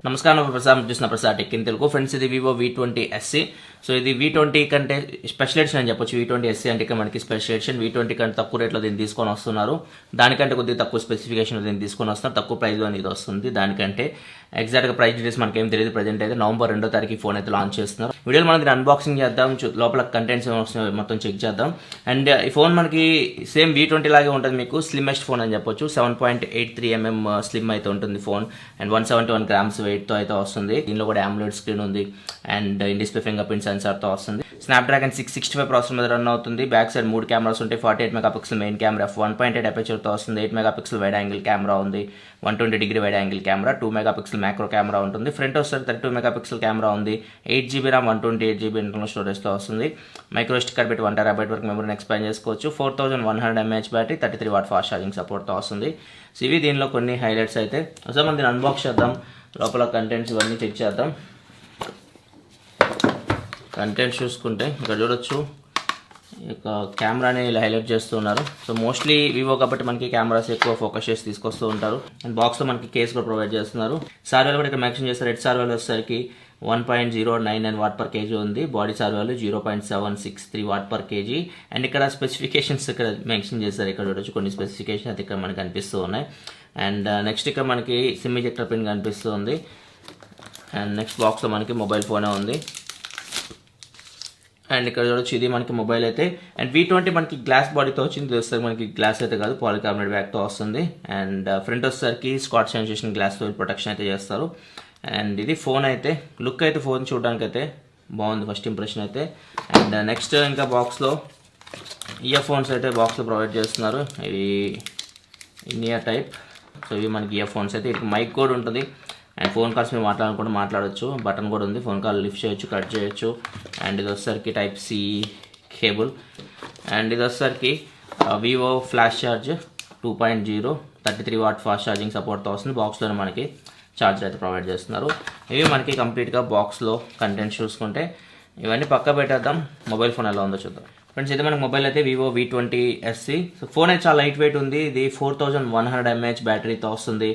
నమస్కారం ప్రసాద్ చూసిన Prasad tech in Telugu friends, ఇది వివో V20 SE. సో ఇది V20 కంటే స్పెషల్ ఎడిషన్ అని చెప్పొచ్చు. V20 SE అంటే మనకి స్పెషల్ ఎడిషన్. V20 కంటే తక్కువ రేట్లో దీన్ని తీసుకొని వస్తున్నారు. దానికంటే కొద్దిగా తక్కువ స్పెసిఫికేషన్ దీన్ని తీసుకొని వస్తున్నారు. తక్కువ ప్రైస్లో ఇది వస్తుంది. దానికంటే ఎగ్జాక్ట్గా ప్రైస్ డీటెయిల్స్ మనకేం తెలియదు. ప్రజెంట్ అయితే నవంబర్ 2వ తారీఖు ఫోన్ అయితే లాంచ్ చేస్తున్నారు. వీడియోలో మనం దీన్ని అన్బాక్సింగ్ చేద్దాం, లోపల కంటెంట్స్ మొత్తం చెక్ చేద్దాం. అండ్ ఈ ఫోన్ మనకి సేమ్ V20 లాగే ఉంటుంది. మీకు స్లిమ్మెస్ట్ ఫోన్ అని చెప్పొచ్చు. 7.83mm స్లిమ్ అయితే ఉంటుంది ఫోన్. అండ్ 171 grams వెయిట్తో అయితే వస్తుంది. దీనిలో కూడా AMOLED స్క్రీన్ ఉంది. And in display finger print సెన్సార్తో వస్తుంది. స్నాప్డ్రాగన్ 665 ప్రాసెసర్ మీద రన్ అవుతుంది. బ్యాక్ సైడ్ 3 కెమెరాస్ ఉంటాయి. 48 మెగాపిక్సెల్ మెయిన్ కెమెరా, 1.8 అపర్చర్తో వస్తుంది. 8 మెగాపిక్సెల్ వైడ్ యాంగిల్ కెమెరా ఉంది. 120° wide angle camera, 2 megapixel macro camera ఉంటుంది. ఫ్రంట్ వస్తే 32 మెగాపిక్సెల్ కెమెరా ఉంది. 8GB RAM, 128GB ఇంటర్నల్ స్టోరేజ్తో వస్తుంది. మైక్రో స్టిక్కర్ పెట్టి 1 TB వరకు మెమరీని ఎక్స్పాండ్ చేసుకోవచ్చు. 4100 mAh battery, 33W fast charging సపోర్ట్తో వస్తుంది. సో ఇవి దీనిలో కొన్ని హైలైట్స్ అయితే. ఒకసారి మనం దీన్ని అన్బాక్స్ చేద్దాం. లోపల కంటెంట్స్ ఇవన్నీ చెక్ చేద్దాం. కంటెంట్స్ చూసుకుంటే ఇక్కడ చూడొచ్చు, ఇక కెమెరాని ఇలా హైలైట్ చేస్తున్నారు. సో మోస్ట్లీ వివో కాబట్టి మనకి కెమెరాస్ ఎక్కువ ఫోకస్ చేసి తీసుకొస్తూ ఉంటారు. అండ్ బాక్స్లో మనకి కేస్ కూడా ప్రొవైడ్ చేస్తున్నారు. సార్వేలు కూడా ఇక్కడ మెన్షన్ చేస్తారు. హెడ్ సార్వేలు వచ్చేసరికి 1.099 Wh/kg ఉంది. బాడీ సార్వేలు 0.763 Wh/kg. అండ్ ఇక్కడ స్పెసిఫికేషన్స్ ఇక్కడ మెన్షన్ చేస్తారు. ఇక్కడ చూడొచ్చు కొన్ని స్పెసిఫికేషన్ అయితే ఇక్కడ మనకి కనిపిస్తూ ఉన్నాయి. అండ్ నెక్స్ట్ ఇక్కడ మనకి సిమ్ ఎజెక్టర్ పిన్ కనిపిస్తుంది. అండ్ నెక్స్ట్ బాక్స్లో మనకి మొబైల్ ఫోనే ఉంది. అండ్ ఇక్కడ చూడొచ్చు, ఇది మనకి మొబైల్ అయితే. అండ్ V20 మనకి గ్లాస్ బాడీతో వచ్చింది. ఇది వస్తే మనకి గ్లాస్ అయితే కాదు, పాలికార్బోనేట్ బ్యాగ్తో వస్తుంది. అండ్ ఫ్రంట్ వచ్చేసరికి స్కాచ్ సెన్సేషన్ గ్లాస్ ప్రొటెక్షన్ అయితే చేస్తారు. అండ్ ఇది ఫోన్ అయితే లుక్ అయితే ఫోన్ చూడడానికి అయితే బాగుంది, ఫస్ట్ ఇంప్రెషన్ అయితే. అండ్ నెక్స్ట్ ఇంకా బాక్స్లో ఇయర్ ఫోన్స్ అయితే బాక్స్లో ప్రొవైడ్ చేస్తున్నారు. ఇవి ఇన్ ఇయర్ టైప్. సో ఇవి మనకి ఇయర్ ఫోన్స్ అయితే. ఇది మైక్ కూడా ఉంటుంది. అండ్ ఫోన్ కాల్స్ మీరు మాట్లాడుకుంటూ మాట్లాడచ్చు. బటన్ కూడా ఉంది. ఫోన్ కాల్ లిఫ్ట్ చేయొచ్చు, కట్ చేయొచ్చు. అండ్ ఇది వచ్చేసరికి టైప్ C కేబుల్. అండ్ ఇది వచ్చేసరికి Vivo flash charge 2.0 33W fast charging సపోర్ట్తో వస్తుంది. బాక్స్లోనే మనకి ఛార్జర్ అయితే ప్రొవైడ్ చేస్తున్నారు. ఇవి మనకి కంప్లీట్గా బాక్స్లో కంటెంట్స్ చూసుకుంటే. ఇవన్నీ పక్క పెట్టేద్దాం. మొబైల్ ఫోన్ ఎలా ఉందో చూద్దాం. ఫ్రెండ్స్, ఇది మనకి మొబైల్ అయితే Vivo V20 SE. So phone అయితే చాలా లైట్ వెయిట్ ఉంది. ఇది 4100 mAh బ్యాటరీతో వస్తుంది.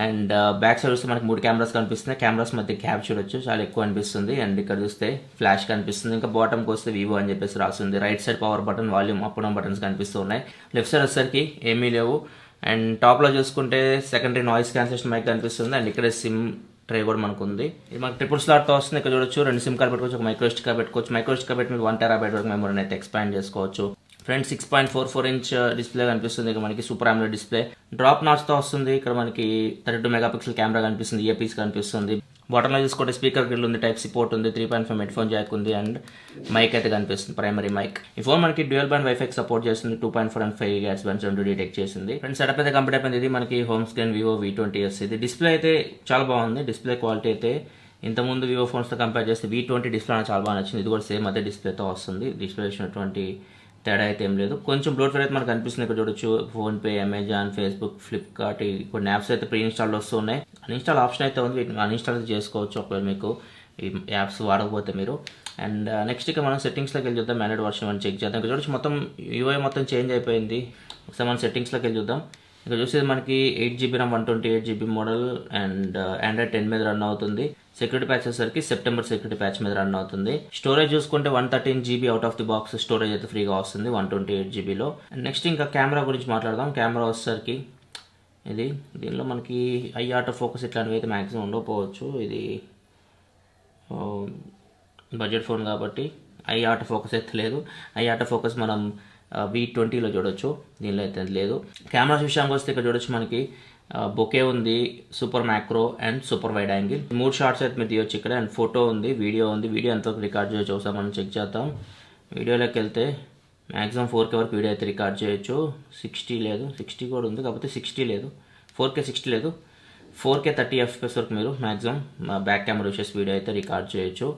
అండ్ బ్యాక్ సైడ్ వస్తే మనకి 3 కెమెరాస్ కనిపిస్తున్నాయి. కెమెరాస్ మధ్య క్యాప్ చూడొచ్చు, చాలా ఎక్కువ అనిపిస్తుంది. అండ్ ఇక్కడ చూస్తే ఫ్లాష్ కనిపిస్తుంది. ఇంకా బాటమ్కి వస్తే వివో అని చెప్పేసి రాస్తుంది. Right side power button, volume up down buttons కనిపిస్తూ ఉన్నాయి. లెఫ్ట్ సైడ్ వచ్చేసరికి ఏమీ లేవు. అండ్ టాప్లో చూసుకుంటే సెకండరీ నాయిస్ క్యాన్సిలేషన్ మైక్ కనిపిస్తుంది. అండ్ ఇక్కడ సిమ్ ట్రే కూడా మనకు ఉంది. ఇది మనకి ట్రిపుల్ స్లాట్తో వస్తుంది. ఇక్కడ చూడొచ్చు, 2 సిమ్ కార్డ్ పెట్టుకోవచ్చు, ఒక మైక్రో స్టిక్కర్ పెట్టుకోవచ్చు. మైక్రో స్టిక్కర్ పెట్టి మీరు 1 TB వరకు మెమరీని అయితే ఎక్స్పాండ్ చేసుకోవచ్చు. ఫ్రంట్ 6.44 inch డిస్ప్లే కనిపిస్తుంది. ఇక్కడ మనకి సూపర్ AMOLED డిస్ప్లే. డ్రాప్ నాచ్తో వస్తుంది. ఇక్కడ మనకి 32 మెగాపిక్సెల్ కెమెరా కనిపిస్తుంది. ఇయర్ పీస్ కనిపిస్తుంది. బాటంలో చూసుకుంటే స్పీకర్ గ్రిల్ ఉంది, టైప్ C పోర్ట్ ఉంది, 3.5 హెడ్ ఫోన్ జాక్ ఉంది. అండ్ మైక్ అయితే కనిపిస్తుంది, ప్రైమరీ మైక్. ఈ ఫోన్ మనకి డ్యూయల్ బ్యాండ్ వైఫై సపోర్ట్ చేస్తుంది. 2.4 and 5 GHz బ్యాండ్స్ రెండు డిటెక్ట్ చేసింది. ఫ్రెండ్స్, సెటప్ అయితే కంప్లీట్ అయిపోయింది. ఇది మనకి home screen Vivo V20 SE. ఇది డిస్ప్లే అయితే చాలా బాగుంది. డిస్ప్లే క్వాలిటీ అయితే ఇంతకుముందు వివో ఫోన్స్తో కంపేర్ చేస్తే V20 డిస్ప్లే నాకు చాలా బాగా నచ్చింది. ఇది కూడా సేమ్ అదే డిస్ప్లేతో వస్తుంది. డిస్ప్లే వచ్చినటువంటి తేడా అయితే ఏం లేదు. కొంచెం బ్లోట్వేర్ అయితే మనకు కనిపిస్తుంది. ఇక్కడ చూడొచ్చు, ఫోన్పే, అమెజాన్, ఫేస్బుక్, ఫ్లిప్కార్ట్ కొన్ని యాప్స్ అయితే ప్రీ ఇన్స్టాల్లో వస్తున్నాయి. అన్ఇన్స్టాల్ ఆప్షన్ అయితే ఉంది. వీటిని అన్ఇన్స్టాల్ అయితే చేసుకోవచ్చు ఒకవేళ మీకు ఈ యాప్స్ వాడకపోతే మీరు. అండ్ నెక్స్ట్ ఇక మనం సెట్టింగ్స్లోకి వెళ్ళి చూద్దాం. మ్యానేడ్ వర్షన్ అని చెక్ చేద్దాం. ఇక్కడ చూడొచ్చు, మొత్తం UI మొత్తం చేంజ్ అయిపోయింది. ఒకసారి మనం సెట్టింగ్స్లోకి వెళ్ళి చూద్దాం. ఇక్కడ చూసేది మనకి 8GB RAM, 128GB model. And Android 10 మీద రన్ అవుతుంది. సెక్యూరిటీ ప్యాచ్ వచ్చేసరికి సెప్టెంబర్ సెక్యూరిటీ ప్యాచ్ మీద రన్ అవుతుంది. స్టోరేజ్ చూసుకుంటే 113GB out of the box storage అయితే ఫ్రీగా వస్తుంది 128GBలో. అండ్ నెక్స్ట్ ఇంకా కెమెరా గురించి మాట్లాడదాం. కెమెరా వచ్చేసరికి దీనిలో మనకి ఐ ఆటో ఫోకస్ ఇట్లాంటివి అయితే మ్యాక్సిమం ఉండకపోవచ్చు. ఇది బడ్జెట్ ఫోన్ కాబట్టి ఐ ఆటో ఫోకస్ అయితే లేదు. ఐ ఆటో ఫోకస్ మనం V20లో చూడొచ్చు, దీనిలో అయితే లేదు. కెమెరాస్ విషయానికి వస్తే ఇక్కడ చూడొచ్చు, మనకి బొకే ఉంది, super macro and super wide angle. 3 shots అయితే మీరు తీయొచ్చు ఇక్కడ. అండ్ ఫోటో ఉంది, వీడియో ఉంది. వీడియో ఎంతవరకు రికార్డ్ చేయొచ్చు ఒకసారి మనం చెక్ చేద్దాం. వీడియోలోకి వెళ్తే మ్యాక్సిమం 4K వరకు వీడియో అయితే రికార్డ్ చేయొచ్చు. 60 లేదు, 60 కూడా ఉంది, కాకపోతే 60 లేదు. 4K 60 లేదు. 4K 30 FPS వరకు మీరు మ్యాక్సిమం బ్యాక్ కెమెరా యూస్ చేసి వీడియో అయితే రికార్డ్ చేయొచ్చు.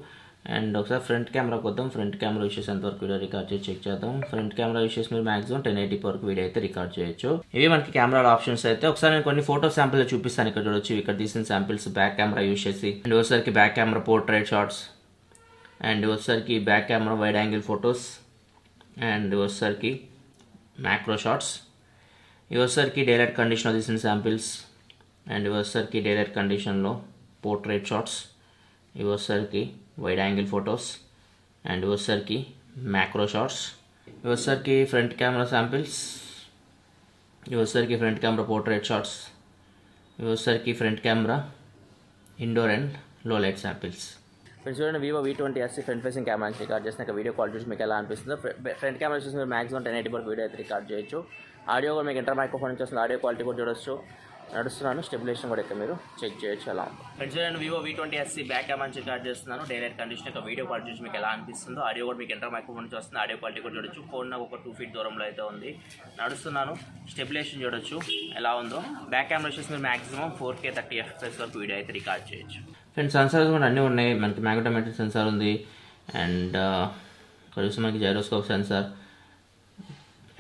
అండ్ ఒకసారి ఫ్రంట్ కెమెరాకి వద్దాం. ఫ్రంట్ కెమెరా యూస్ చేసి ఎంతవరకు వీడియో రికార్డ్ చేసి చెక్ చేద్దాం. ఫ్రంట్ కెమెరా యూస్ చేసి మీరు మాక్సిమం 1080p వరకు వీడియో అయితే రికార్డ్ చేయొచ్చు. ఇవి మనకి కెమెరా ఆప్షన్స్ అయితే. ఒకసారి నేను కొన్ని ఫోటో శాంపిల్ చూపిస్తాను. ఇక్కడ చూడొచ్చు, ఇక్కడ తీసిన శాంపిల్స్ బ్యాక్ కెమెరా యూస్ చేసి. అండ్ వచ్చేసరికి back camera portrait shots. And వచ్చేసరికి back camera wide angle photos. And వచ్చేసరికి మ్యాక్రో షాట్స్. ఇవి వచ్చేసరికి డేలైట్ కండిషన్లో తీసిన శాంపిల్స్. అండ్ ఇవి వచ్చేసరికి డేలైట్ కండిషన్లో పోర్ట్రేట్ షాట్స్, ఇవి వచ్చేసరికి వైడ్ యాంగిల్ ఫొటోస్, అండ్ ఇవి వచ్చేసరికి మ్యాక్రో షాట్స్, ఇవి వచ్చేసరికి ఫ్రంట్ కెమెరా శాంపిల్స్, ఇవి వచ్చేసరికి ఫ్రంట్ కెమెరా పోర్ట్రేట్ షాట్స్, ఇవి వచ్చేసరికి ఫ్రంట్ కెమెరా ఇండోర్ అండ్ లో లైట్ శాంపిల్స్. ఫ్రెండ్స్ చూడండి, Vivo V20 SE front facing camera నుంచి రికార్డ్ చేసిన వీడియో క్వాలిటీ చూసి మీకు ఎలా అనిపిస్తుందో. ఫ్రంట్ కెమెరా చూసి మీరు మాక్సిమం 1080 వరకు వీడియో అయితే రికార్డ్ చేయొచ్చు. ఆడియో కూడా మీకు ఇంటర్ మైక్రోఫోన్ నుంచి వస్తుంది, ఆడియో క్వాలిటీ కూడా చూడొచ్చు. నడుస్తున్నాను, స్టెబిలేషన్ కూడా ఇక్కడ మీరు చెక్ చేయొచ్చు ఎలా ఉంది. ఫ్రెండ్స్ చూడండి, Vivo V20 SE back camera నుంచి రికార్డ్ చేస్తున్నాను. డైరెక్ట్ కండిషన్ యొక్క వీడియో క్వాలిటీ చూసి మీకు ఎలా అనిపిస్తుందో. ఆడియో కూడా మీకు ఇంటర్ మైక్రోఫోన్ నుంచి వస్తుంది, ఆడియో క్వాలిటీ కూడా చూడొచ్చు. ఫోన్ నాకు ఒక 2 feet దూరంలో అయితే ఉంది. నడుస్తున్నాను, స్టెబిలేషన్ చూడొచ్చు ఎలా ఉందో. బ్యాక్ కెమెరా వచ్చేసి మీరు మాక్సిమం 4K 30 FPS వరకు వీడియో అయితే రికార్డ్ చేయొచ్చు. ఫ్రెండ్స్ సెన్సార్స్ కూడా అన్నీ ఉన్నాయి. మనకి మ్యాగ్నెటోమెట్రిక్ సెన్సార్ ఉంది, అండ్ ఇక్కడ చూస్తే మనకి gyroscope sensor,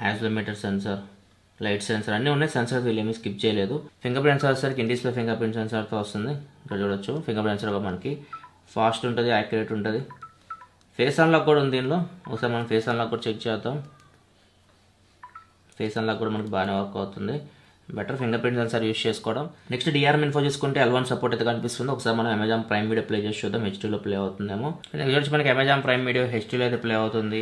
accelerometer sensor, light sensor అన్నీ ఉన్నాయి. సెన్సార్స్ వీళ్ళేమీ స్కిప్ చేయలేదు. ఫింగర్ ప్రింట్ సెన్సార్కి ఇన్ డిస్ప్లే ఫింగర్ ప్రింట్ సెన్సార్తో వస్తుంది. ఇక్కడ చూడొచ్చు ఫింగర్ ప్రింట్ సెన్సార్ మనకి ఫాస్ట్ ఉంటుంది, యాక్యురేట్ ఉంటుంది. ఫేస్ అన్లాక్ కూడా ఉంది దీనిలో. ఒకసారి మనం ఫేస్ అన్లాక్ కూడా చెక్ చేద్దాం. ఫేస్ అన్లాక్ కూడా మనకి బాగానే వర్క్ అవుతుంది. Better finger print sensor use చేసుకోవడం. నెక్స్ట్ DRM ఇన్ఫో చూసుకుంటే L1 సపోర్ట్ అయితే కనిపిస్తుంది. ఒకసారి మనం అమెజాన్ ప్రైమ్ వీడియో ప్లే చేసి చూద్దాం, హెచ్డీలో ప్లే అవుతుందేమో. చూడొచ్చు మనకి అమెజాన్ ప్రైమ్ వీడియో హెచ్డీలో అయితే ప్లే అవుతుంది.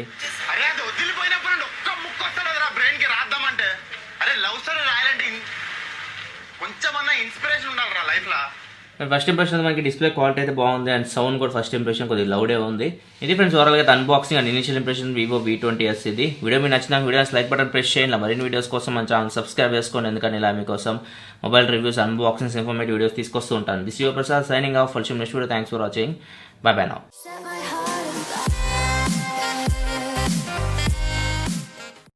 ఫస్ట్ ఇంప్రెషన్ మనకి డిస్ప్లే క్వాలిటీ అయితే బాగుంది, అండ్ సౌండ్ కూడా ఫస్ట్ ఇంప్రెషన్ కొద్దిగా లౌడే ఉంది. ఇది ఫ్రెండ్స్ ఓవరాల్గా అయితే unboxing and initial impression Vivo V20 SE ఇది. వీడియో మీకు నచ్చిన వీడియో లైక్ బటన్ ప్రెస్ చేయండి. మరిన్ని వీడియోస్ కోసం మన ఛానల్ సబ్స్క్రైబ్ చేసుకోండి, ఎందుకంటే ఇలా మీకోసం mobile reviews, unboxings, informative videos తీసుకొస్తూ ఉంటాను. This your Prasad signing off. For next video. Thanks for watching. By by now.